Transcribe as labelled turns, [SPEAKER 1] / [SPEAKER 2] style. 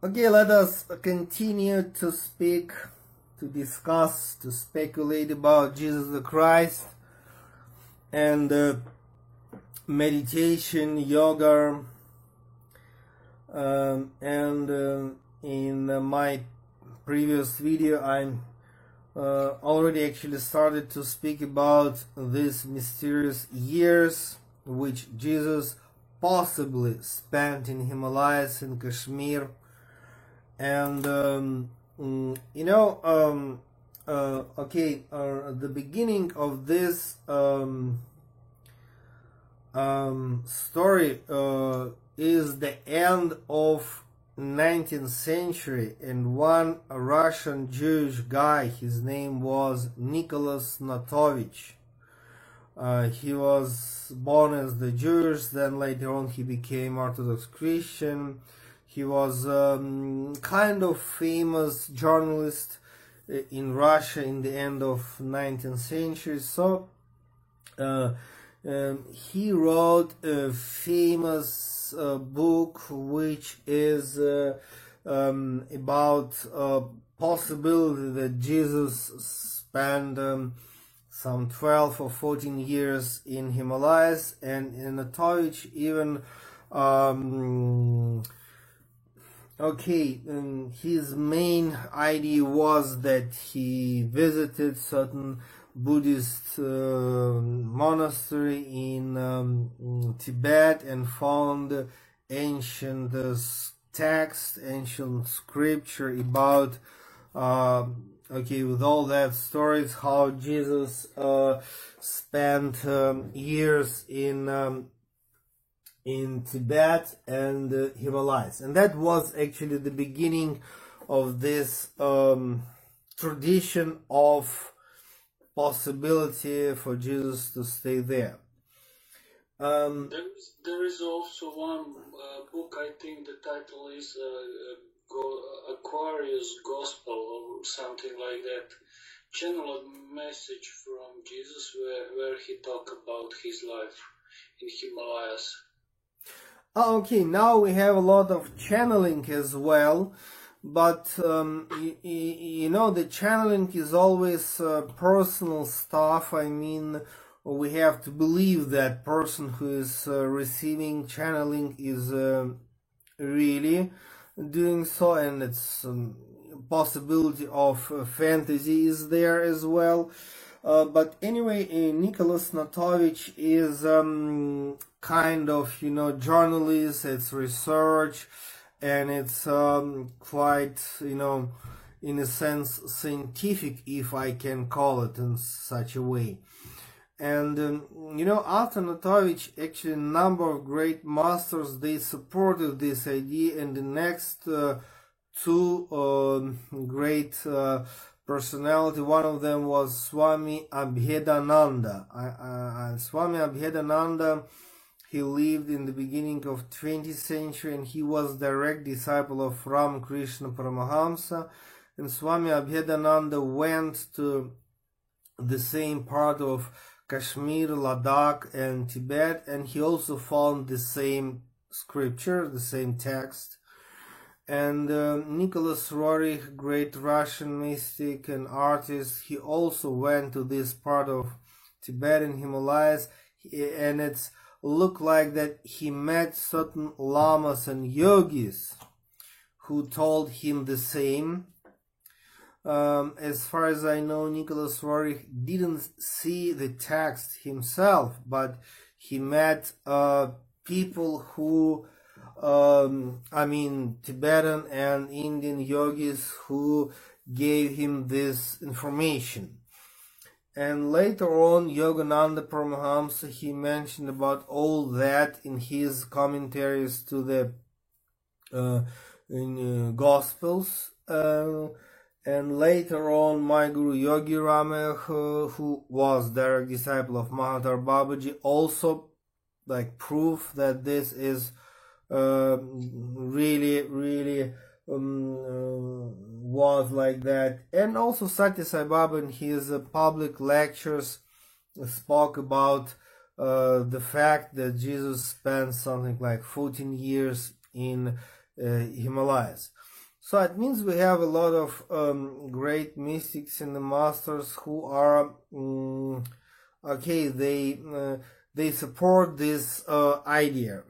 [SPEAKER 1] Okay, let us continue to discuss, to speculate about Jesus the Christ and meditation, yoga, in my previous video I already actually started to speak about these mysterious years which Jesus possibly spent in Himalayas, in Kashmir. And the beginning of this story is the end of 19th century, and one Russian Jewish guy, his name was Nicholas Notovich. He was born as the Jewish, then later on he became Orthodox Christian. He was kind of famous journalist in Russia in the end of 19th century. So he wrote a famous book which is about possibility that Jesus spent some 12 or 14 years in Himalayas, and Notovich even his main idea was that he visited certain Buddhist monastery in Tibet and found ancient text, ancient scripture about with all that stories how Jesus spent years in Tibet and Himalayas, and that was actually the beginning of this tradition of possibility for Jesus to stay there.
[SPEAKER 2] There is also one book, I think the title is Aquarius Gospel or something like that, channeled message from Jesus where he talked about his life in Himalayas.
[SPEAKER 1] Okay, now we have a lot of channeling as well, but the channeling is always personal stuff. I mean, we have to believe that person who is receiving channeling is really doing so, and it's possibility of fantasy is there as well. But anyway, Nicholas Notovich is kind of, journalist, it's research, and it's quite, in a sense, scientific, if I can call it in such a way. And, after Notovich, actually a number of great masters, they supported this idea, and the next two great personality, one of them was Swami Abhedananda. Swami Abhedananda, he lived in the beginning of 20th century, and he was direct disciple of Ramakrishna Paramahamsa. And Swami Abhedananda went to the same part of Kashmir, Ladakh, and Tibet, and he also found the same scripture, the same text. And Nicholas Roerich, great Russian mystic and artist, he also went to this part of Tibet and Himalayas, and it's looked like that he met certain lamas and yogis who told him the same. As far as I know, Nicholas Roerich didn't see the text himself, but he met people who Tibetan and Indian yogis who gave him this information. And later on, Yogananda Paramahamsa, he mentioned about all that in his commentaries to the Gospels. And later on, my Guru Yogi Rama, who was direct disciple of Mahathar Babaji, also proof that this is really was like that. And also Satya Sai Baba in his public lectures spoke about the fact that Jesus spent something like 14 years in Himalayas. So it means we have a lot of great mystics and the masters who are okay. They support this idea.